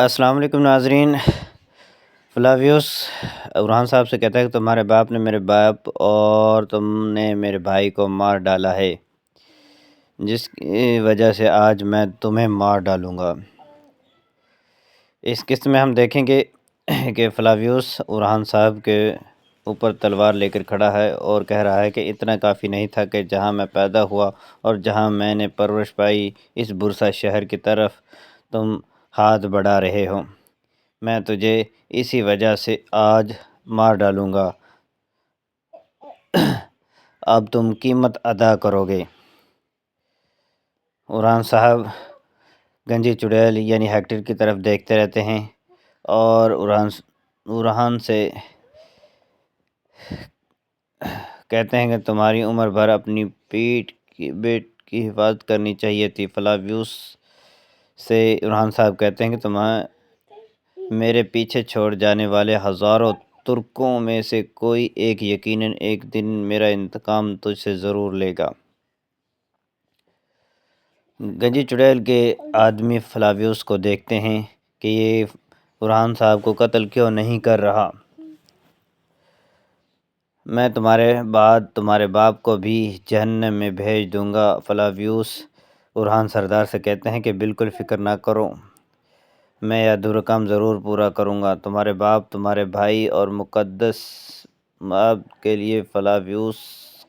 السلام علیکم ناظرین۔ فلاویوس ارحان صاحب سے کہتا ہے کہ تمہارے باپ نے میرے باپ اور تم نے میرے بھائی کو مار ڈالا ہے، جس کی وجہ سے آج میں تمہیں مار ڈالوں گا۔ اس قسط میں ہم دیکھیں گے کہ فلاویوس ارحان صاحب کے اوپر تلوار لے کر کھڑا ہے اور کہہ رہا ہے کہ اتنا کافی نہیں تھا کہ جہاں میں پیدا ہوا اور جہاں میں نے پرورش پائی، اس برسا شہر کی طرف تم ہاتھ بڑھا رہے ہو۔ میں تجھے اسی وجہ سے آج مار ڈالوں گا۔ اب تم قیمت ادا کرو گے۔ ارحان صاحب گنجی چڑیل یعنی ہیکٹر کی طرف دیکھتے رہتے ہیں اور ارحان سے کہتے ہیں کہ تمہاری عمر بھر اپنی پیٹ کی حفاظت کرنی چاہیے تھی۔ فلاویوس سے ارحان صاحب کہتے ہیں کہ تمہیں میرے پیچھے چھوڑ جانے والے ہزاروں ترکوں میں سے کوئی ایک یقیناً ایک دن میرا انتقام تجھ سے ضرور لے گا۔ گنجی چڑیل کے آدمی فلاویوس کو دیکھتے ہیں کہ یہ ارحان صاحب کو قتل کیوں نہیں کر رہا۔ میں تمہارے بعد تمہارے باپ کو بھی جہنم میں بھیج دوں گا۔ فلاویوس ارحان سردار سے کہتے ہیں کہ بالکل فکر نہ کرو، میں یہ ادھورا کام ضرور پورا کروں گا، تمہارے باپ، تمہارے بھائی اور مقدس ماب کے لیے۔ فلاویوس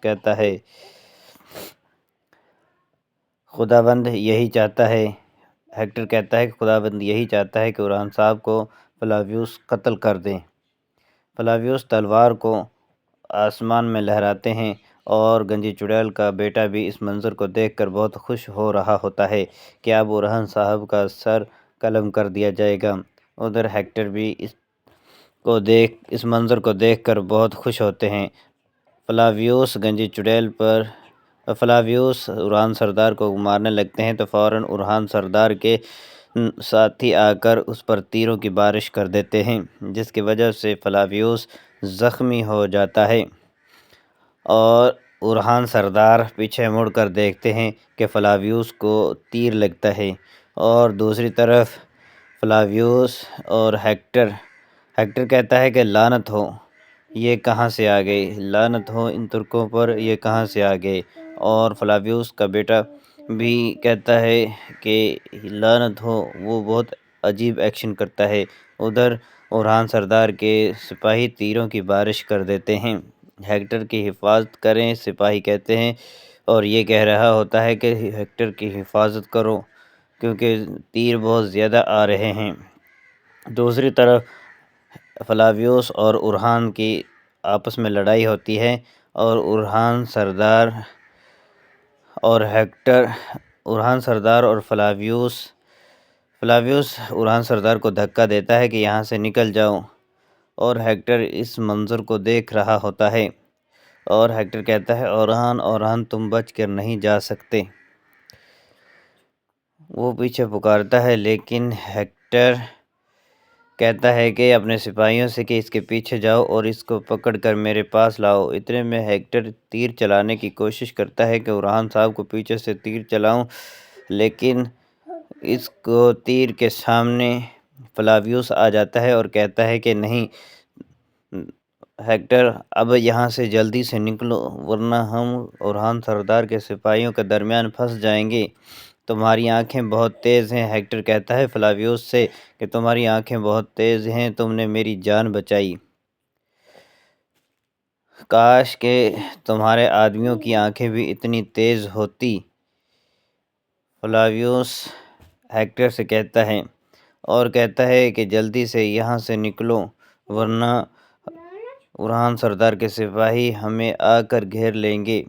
کہتا ہے خداوند یہی چاہتا ہے۔ ہیکٹر کہتا ہے کہ خداوند یہی چاہتا ہے کہ ارحان صاحب کو فلاویوس قتل کر دیں۔ فلاویوس تلوار کو آسمان میں لہراتے ہیں اور گنجی چڑیل کا بیٹا بھی اس منظر کو دیکھ کر بہت خوش ہو رہا ہوتا ہے کہ اب ارحان صاحب کا سر قلم کر دیا جائے گا۔ ادھر ہیکٹر بھی اس منظر کو دیکھ کر بہت خوش ہوتے ہیں۔ فلاویوس ارحان سردار کو مارنے لگتے ہیں تو فوراً ارحان سردار کے ساتھی آ کر اس پر تیروں کی بارش کر دیتے ہیں، جس کی وجہ سے فلاویوس زخمی ہو جاتا ہے اور ارحان سردار پیچھے مڑ کر دیکھتے ہیں کہ فلاویوس کو تیر لگتا ہے، اور دوسری طرف فلاویوس اور ہیکٹر کہتا ہے کہ لعنت ہو، یہ کہاں سے آ گئے، لعنت ہو ان ترکوں پر، یہ کہاں سے آ گئے۔ اور فلاویوس کا بیٹا بھی کہتا ہے کہ لعنت ہو، وہ بہت عجیب ایکشن کرتا ہے۔ ادھر ارحان سردار کے سپاہی تیروں کی بارش کر دیتے ہیں۔ ہیکٹر کی حفاظت کریں، سپاہی کہتے ہیں، اور یہ کہہ رہا ہوتا ہے کہ ہیکٹر کی حفاظت کرو کیونکہ تیر بہت زیادہ آ رہے ہیں۔ دوسری طرف فلاویوس اور ارحان کی آپس میں لڑائی ہوتی ہے اور ارحان سردار اور فلاویوس ارحان سردار کو دھکا دیتا ہے کہ یہاں سے نکل جاؤ، اور ہیکٹر اس منظر کو دیکھ رہا ہوتا ہے اور ہیکٹر کہتا ہے ارحان تم بچ کر نہیں جا سکتے۔ وہ پیچھے پکارتا ہے لیکن ہیکٹر کہتا ہے کہ اپنے سپاہیوں سے کہ اس کے پیچھے جاؤ اور اس کو پکڑ کر میرے پاس لاؤ۔ اتنے میں ہیکٹر تیر چلانے کی کوشش کرتا ہے کہ ارحان صاحب کو پیچھے سے تیر چلاؤں، لیکن اس کو تیر کے سامنے فلاویوس آ جاتا ہے اور کہتا ہے کہ نہیں ہیکٹر، اب یہاں سے جلدی سے نکلو ورنہ ہم ارحان سردار کے سپاہیوں کے درمیان پھنس جائیں گے۔ تمہاری آنکھیں بہت تیز ہیں۔ ہیکٹر کہتا ہے فلاویوس سے کہ تمہاری آنکھیں بہت تیز ہیں، تم نے میری جان بچائی، کاش کہ تمہارے آدمیوں کی آنکھیں بھی اتنی تیز ہوتی۔ فلاویوس ہیکٹر سے کہتا ہے اور کہتا ہے کہ جلدی سے یہاں سے نکلو ورنہ ارحان سردار کے سپاہی ہمیں آ کر گھیر لیں گے۔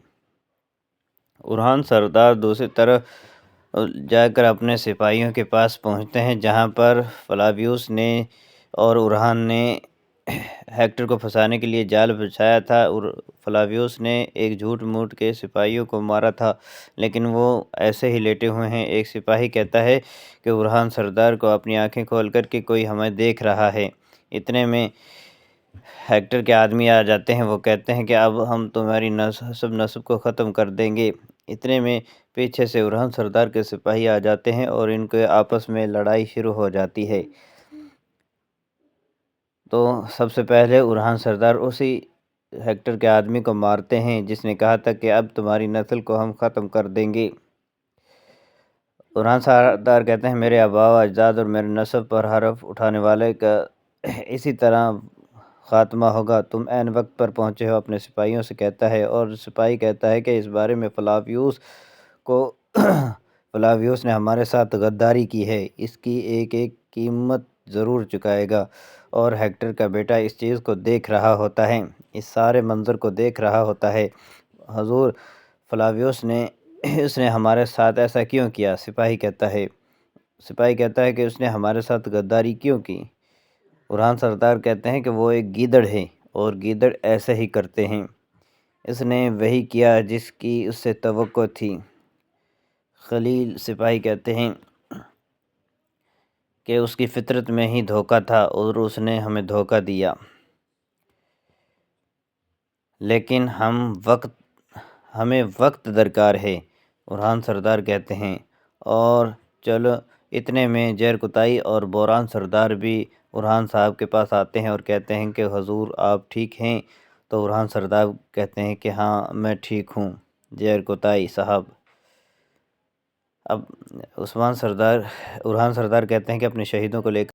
ارحان سردار دوسری طرف جا کر اپنے سپاہیوں کے پاس پہنچتے ہیں جہاں پر فلاویوس نے اور ارحان نے ہیکٹر کو پھنسانے کے لیے جال بچھایا تھا۔ اور فلاویوس نے ایک جھوٹ موٹ کے سپاہیوں کو مارا تھا، لیکن وہ ایسے ہی لیٹے ہوئے ہیں۔ ایک سپاہی کہتا ہے کہ ارحان سردار کو اپنی آنکھیں کھول کر کہ کوئی ہمیں دیکھ رہا ہے۔ اتنے میں ہیکٹر کے آدمی آ جاتے ہیں، وہ کہتے ہیں کہ اب ہم تمہاری نسب کو ختم کر دیں گے۔ اتنے میں پیچھے سے ارحان سردار کے سپاہی آ جاتے ہیں اور ان کے آپس میں لڑائی شروع ہو جاتی ہے۔ تو سب سے پہلے ارحان سردار اسی ہیکٹر کے آدمی کو مارتے ہیں جس نے کہا تھا کہ اب تمہاری نسل کو ہم ختم کر دیں گے۔ ارحان سردار کہتے ہیں میرے آباء و اجداد اور میرے نسب پر حرف اٹھانے والے کا اسی طرح خاتمہ ہوگا۔ تم عین وقت پر پہنچے ہو، اپنے سپاہیوں سے کہتا ہے، اور سپاہی کہتا ہے کہ اس بارے میں فلاویوس نے ہمارے ساتھ غداری کی ہے، اس کی ایک ایک قیمت ضرور چکائے گا۔ اور ہیکٹر کا بیٹا اس چیز کو دیکھ رہا ہوتا ہے، اس سارے منظر کو دیکھ رہا ہوتا ہے۔ حضور فلاویوس نے اس نے ہمارے ساتھ ایسا کیوں کیا؟ سپاہی کہتا ہے کہ اس نے ہمارے ساتھ غداری کیوں کی؟ ارحان سردار کہتے ہیں کہ وہ ایک گیدڑ ہے اور گیدڑ ایسے ہی کرتے ہیں۔ اس نے وہی کیا جس کی اس سے توقع تھی۔ خلیل سپاہی کہتے ہیں کہ اس کی فطرت میں ہی دھوکہ تھا اور اس نے ہمیں دھوکہ دیا، لیکن ہمیں وقت درکار ہے۔ ارحان سردار کہتے ہیں اور چلو اتنے میں جیر کوتائی اور بوران سردار بھی ارحان صاحب کے پاس آتے ہیں اور کہتے ہیں کہ حضور آپ ٹھیک ہیں؟ تو ارحان سردار کہتے ہیں کہ ہاں میں ٹھیک ہوں جیر کوتائی صاحب۔ اب ارحان سردار کہتے ہیں کہ اپنے شہیدوں کو لے کر